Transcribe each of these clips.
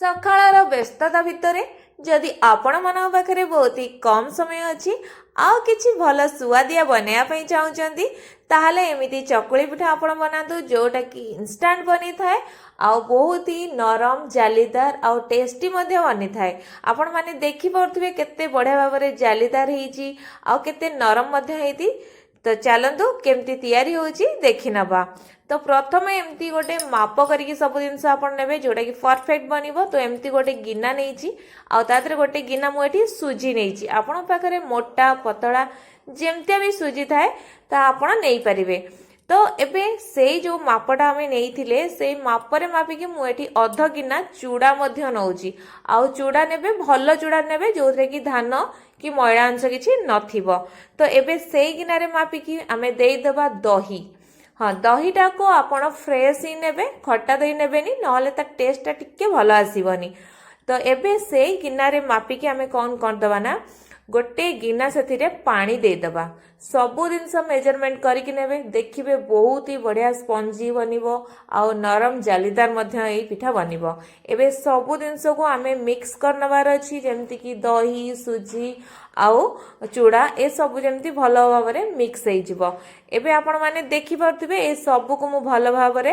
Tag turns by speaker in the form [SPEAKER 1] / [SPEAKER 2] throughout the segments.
[SPEAKER 1] ସକାଳର ବ୍ୟସ୍ତତା ଭିତରେ ଯଦି ଆପଣମାନଙ୍କ ପାଖରେ ବହୁତ ହି କମ୍ ସମୟ ଅଛି ଆଉ କିଛି ଭଲ ସୁଆଦିଆ ବନେଇବା ପାଇଁ ଚାହୁଁଛନ୍ତି ତାହେଲେ ଏମିତି ଚକୁଳି ପିଠା ଆପଣ ବନାନ୍ତୁ ଯେଉଁଟାକି ଇନଷ୍ଟାଣ୍ଟ ବନିଥାଏ ଆଉ ବହୁତ ହି ନରମ ଜାଲିଦାର ଆଉ ଟେଷ୍ଟି ମଧ୍ୟ ବନିଥାଏ। ଆପଣମାନେ ଦେଖିପାରୁଥିବେ କେତେ ବଢ଼ିଆ ଭାବରେ ଜାଲିଦାର ହେଇଛି ଆଉ କେତେ ନରମ ମଧ୍ୟ ହେଇଛି। ତ ଚାଲନ୍ତୁ କେମିତି ତିଆରି ହେଉଛି ଦେଖିନେବା। ତ ପ୍ରଥମେ ଏମିତି ଗୋଟେ ମାପ କରିକି ସବୁ ଜିନିଷ ଆପଣ ନେବେ ଯେଉଁଟାକି ପରଫେକ୍ଟ ବନିବ। ତ ଏମିତି ଗୋଟେ ଗିନା ନେଇଛି ଆଉ ତା ଦେହରେ ଗୋଟେ ଗିନା ମୁଁ ଏଠି ସୁଜି ନେଇଛି। ଆପଣଙ୍କ ପାଖରେ ମୋଟା ପତଳା ଯେମିତିଆ ବି ସୁଜି ଥାଏ ତା ଆପଣ ନେଇପାରିବେ। ତ ଏବେ ସେଇ ଯେଉଁ ମାପଟା ଆମେ ନେଇଥିଲେ ସେଇ ମାପରେ ମାପିକି ମୁଁ ଏଠି ଅଧ ଗିନା ଚୁଡ଼ା ମଧ୍ୟ ନେଉଛି। ଆଉ ଚୁଡ଼ା ନେବେ, ଭଲ ଚୁଡ଼ା ନେବେ ଯେଉଁଥିରେ କି ଧାନ କି ମଇଳା ଅଂଶ କିଛି ନଥିବ। ତ ଏବେ ସେଇ ଗିନାରେ ମାପିକି ଆମେ ଦେଇଦେବା ଦହି। ହଁ, ଦହିଟାକୁ ଆପଣ ଫ୍ରେଶ୍ ହିଁ ନେବେ, ଖଟା ଦହି ନେବେନି, ନହେଲେ ତା ଟେଷ୍ଟଟା ଟିକେ ଭଲ ଆସିବନି। ତ ଏବେ ସେଇ ଗିନାରେ ମାପିକି ଆମେ କ'ଣ କରିଦେବା ନା ଗୋଟେ ଗିନା ସେଥିରେ ପାଣି ଦେଇଦେବା। ସବୁ ଜିନିଷ ମେଜରମେଣ୍ଟ କରିକି ନେବେ, ଦେଖିବେ ବହୁତ ହି ବଢ଼ିଆ ସ୍ପଞ୍ଜି ବନିବ ଆଉ ନରମ ଜାଲିଦାର ମଧ୍ୟ ଏଇ ପିଠା ବନିବ। ଏବେ ସବୁ ଜିନିଷକୁ ଆମେ ମିକ୍ସ କରିନେବାର ଅଛି, ଯେମିତିକି ଦହି, ସୁଜି ଆଉ ଚୁଡ଼ା ଏସବୁ ଯେମିତି ଭଲ ଭାବରେ ମିକ୍ସ ହେଇଯିବ। ଏବେ ଆପଣମାନେ ଦେଖିପାରୁଥିବେ ଏ ସବୁକୁ ମୁଁ ଭଲ ଭାବରେ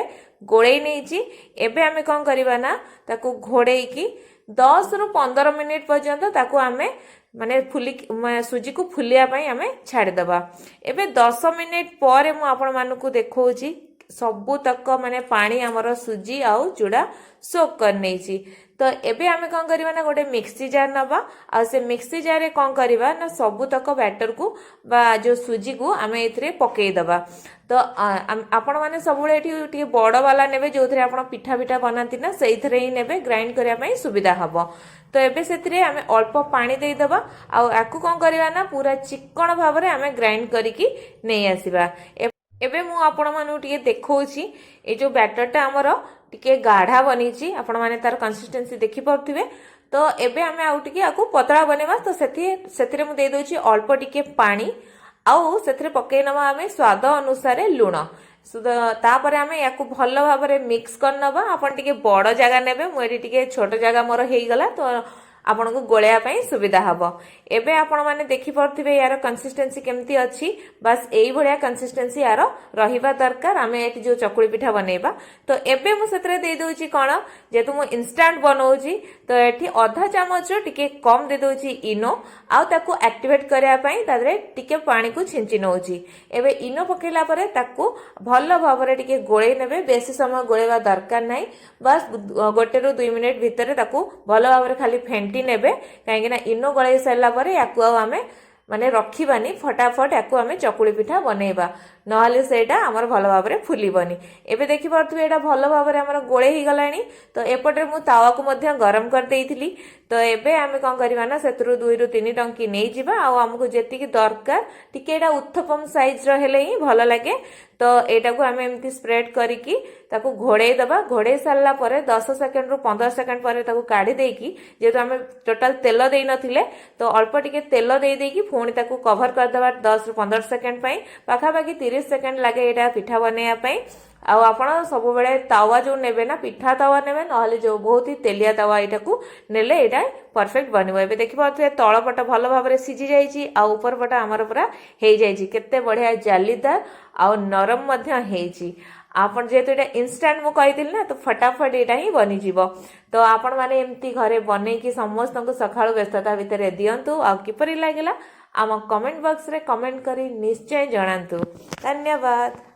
[SPEAKER 1] ଗୋଳେଇ ନେଇଛି। ଏବେ ଆମେ କ'ଣ କରିବା ନା ତାକୁ ଘୋଡ଼େଇକି 10 ରୁ 15 ମିନିଟ୍ ପର୍ଯ୍ୟନ୍ତ ତାକୁ ଆମେ ସୁଜିକୁ ଫୁଲିବା ପାଇଁ ଆମେ ଛାଡ଼ିଦେବା। ଏବେ 10 ମିନିଟ୍ ପରେ ମୁଁ ଆପଣମାନଙ୍କୁ ଦେଖାଉଛି ସବୁତକ ପାଣି ଆମର ସୁଜି ଆଉ ଚୁଡ଼ା ସୋକ୍ କରି ନେଇଛି। ତ ଏବେ ଆମେ କ'ଣ କରିବା ନା ଗୋଟେ ମିକ୍ସି ଜାର୍ ନେବା ଆଉ ସେ ମିକ୍ସି ଜାର୍ରେ କ'ଣ କରିବା ନା ସବୁତକ ବ୍ୟାଟରକୁ ବା ଯେଉଁ ସୁଜିକୁ ଆମେ ଏଥିରେ ପକେଇଦେବା। ତ ଆପଣମାନେ ସବୁବେଳେ ଏଠି ଟିକେ ବଡ଼ ବାଲା ନେବେ ଯେଉଁଥିରେ ଆପଣ ପିଠା ବନାନ୍ତି ନା ସେଇଥିରେ ହିଁ ନେବେ, ଗ୍ରାଇଣ୍ଡ କରିବା ପାଇଁ ସୁବିଧା ହେବ। ତ ଏବେ ସେଥିରେ ଆମେ ଅଳ୍ପ ପାଣି ଦେଇଦେବା ଆଉ ଆକୁ କ'ଣ କରିବା ନା ପୁରା ଚିକ୍କଣ ଭାବରେ ଆମେ ଗ୍ରାଇଣ୍ଡ କରିକି ନେଇ ଆସିବା। ଏବେ ମୁଁ ଆପଣମାନଙ୍କୁ ଟିକେ ଦେଖାଉଛି ଏ ଯେଉଁ ବ୍ୟାଟରଟା ଆମର ଟିକେ ଗାଢ଼ା ବନିଛି, ଆପଣମାନେ ତାର କନସିଷ୍ଟେନ୍ସି ଦେଖିପାରୁଥିବେ। ତ ଏବେ ଆମେ ଆଉ ଟିକେ ଆକୁ ପତଳା ବନେଇବା। ତ ସେଥିରେ ମୁଁ ଦେଇଦେଉଛି ଅଳ୍ପ ଟିକେ ପାଣି ଆଉ ସେଥିରେ ପକେଇ ନେବା ଆମେ ସ୍ୱାଦ ଅନୁସାରେ ଲୁଣ। ତାପରେ ଆମେ ୟାକୁ ଭଲ ଭାବରେ ମିକ୍ସ କରିନେବା। ଆପଣ ଟିକେ ବଡ଼ ଜାଗା ନେବେ, ମୁଁ ଏଠି ଟିକେ ଛୋଟ ଜାଗା ମୋର ହେଇଗଲା ତ ଆପଣଙ୍କୁ ଗୋଳେଇବା ପାଇଁ ସୁବିଧା ହେବ। ଏବେ ଆପଣମାନେ ଦେଖିପାରୁଥିବେ ୟାର କନସିଷ୍ଟେନ୍ସି କେମିତି ଅଛି। ବାସ୍ ଏଇଭଳିଆ କନସିଷ୍ଟେନ୍ସି ୟାର ରହିବା ଦରକାର ଆମେ ଏଠି ଯେଉଁ ଚକୁଳି ପିଠା ବନେଇବା। ତ ଏବେ ମୁଁ ସେଥିରେ ଦେଇଦେଉଛି କ'ଣ, ଯେହେତୁ ମୁଁ ଇନଷ୍ଟାଣ୍ଟ ବନାଉଛି ତ ଏଠି ଅଧା ଚାମଚ ଟିକେ କମ୍ ଦେଇଦେଉଛି ଇନୋ ଆଉ ତାକୁ ଆକ୍ଟିଭେଟ୍ କରିବା ପାଇଁ ତା ଦେହରେ ଟିକେ ପାଣିକୁ ଛିଞ୍ଚି ନେଉଛି। ଏବେ ଇନୋ ପକେଇଲା ପରେ ତାକୁ ଭଲ ଭାବରେ ଟିକେ ଗୋଳେଇ ନେବେ, ବେଶୀ ସମୟ ଗୋଳେଇବା ଦରକାର ନାହିଁ। ବାସ୍ 1 ରୁ 2 ମିନିଟ୍ ଭିତରେ ତାକୁ ଭଲ ଭାବରେ ଖାଲି ଫେଣ୍ଟି ନେବେ, କାହିଁକିନା ଇନୋ ଗୋଳେଇ ସାରିଲା ପରେ ୟାକୁ ଆଉ ଆମେ ରଖିବାନି, ଫଟାଫଟ ୟାକୁ ଆମେ ଚକୁଳି ପିଠା ବନେଇବା, ନହେଲେ ସେଇଟା ଆମର ଭଲ ଭାବରେ ଫୁଲିବନି। ଏବେ ଦେଖିପାରୁଥିବେ ଏଇଟା ଭଲ ଭାବରେ ଆମର ଗୋଳେଇ ହେଇଗଲାଣି। ତ ଏପଟେ ମୁଁ ତାୱାକୁ ମଧ୍ୟ ଗରମ କରିଦେଇଥିଲି। ତ ଏବେ ଆମେ କ'ଣ କରିବା ନା ସେଥିରୁ 2 ରୁ 3 ଡଙ୍କି ନେଇଯିବା ଆଉ ଆମକୁ ଯେତିକି ଦରକାର ଟିକେ ଏଇଟା ଉତ୍ଥପମ ସାଇଜ୍ର ହେଲେ ହିଁ ଭଲ ଲାଗେ। ତ ଏଇଟାକୁ ଆମେ ଏମିତି ସ୍ପ୍ରେଡ୍ କରିକି ତାକୁ ଘୋଡ଼େଇ ଦେବା। ଘୋଡ଼େଇ ସାରିଲା ପରେ 10 ସେକେଣ୍ଡରୁ 15 ସେକେଣ୍ଡ ପରେ ତାକୁ କାଢ଼ି ଦେଇକି, ଯେହେତୁ ଆମେ ଟୋଟାଲ ତେଲ ଦେଇନଥିଲେ ତ ଅଳ୍ପ ଟିକେ ତେଲ ଦେଇକି ପୁଣି ତାକୁ କଭର କରିଦେବା 10 ରୁ 15 ସେକେଣ୍ଡ ପାଇଁ। ପାଖାପାଖି 30 ସେକେଣ୍ଡ ଲାଗେ ଏଇଟା ପିଠା ବନେଇବା ପାଇଁ। ଆଉ ଆପଣ ସବୁବେଳେ ତାୱା ଯେଉଁ ନେବେ ନା ପିଠା ତାୱା ନେବେ, ନହେଲେ ଯେଉଁ ବହୁତ ହି ତେଲିଆ ତାୱା ଏଇଟାକୁ ନେଲେ ଏଇଟା ପରଫେକ୍ଟ ବନିବ। ଏବେ ଦେଖିପାରୁଥିବେ ତଳ ପଟ ଭଲ ଭାବରେ ସିଝି ଯାଇଛି ଆଉ ଉପର ପଟ ଆମର ପୁରା ହେଇଯାଇଛି। କେତେ ବଢ଼ିଆ ଜାଲିଦାର ଆଉ ନରମ ମଧ୍ୟ ହେଇଛି। ଆପଣ ଯେହେତୁ ଏଇଟା ଇନଷ୍ଟାଣ୍ଟ ମୁଁ କହିଥିଲି ନା ତ ଫଟାଫଟ ଏଇଟା ହିଁ ବନିଯିବ। ତ ଆପଣମାନେ ଏମିତି ଘରେ ବନେଇକି ସମସ୍ତଙ୍କୁ ସକାଳୁ ବ୍ୟସ୍ତତା ଭିତରେ ଦିଅନ୍ତୁ ଆଉ କିପରି ଲାଗିଲା ଆମ କମେଣ୍ଟ ବକ୍ସରେ କମେଣ୍ଟ କରି ନିଶ୍ଚୟ ଜଣାନ୍ତୁ। ଧନ୍ୟବାଦ।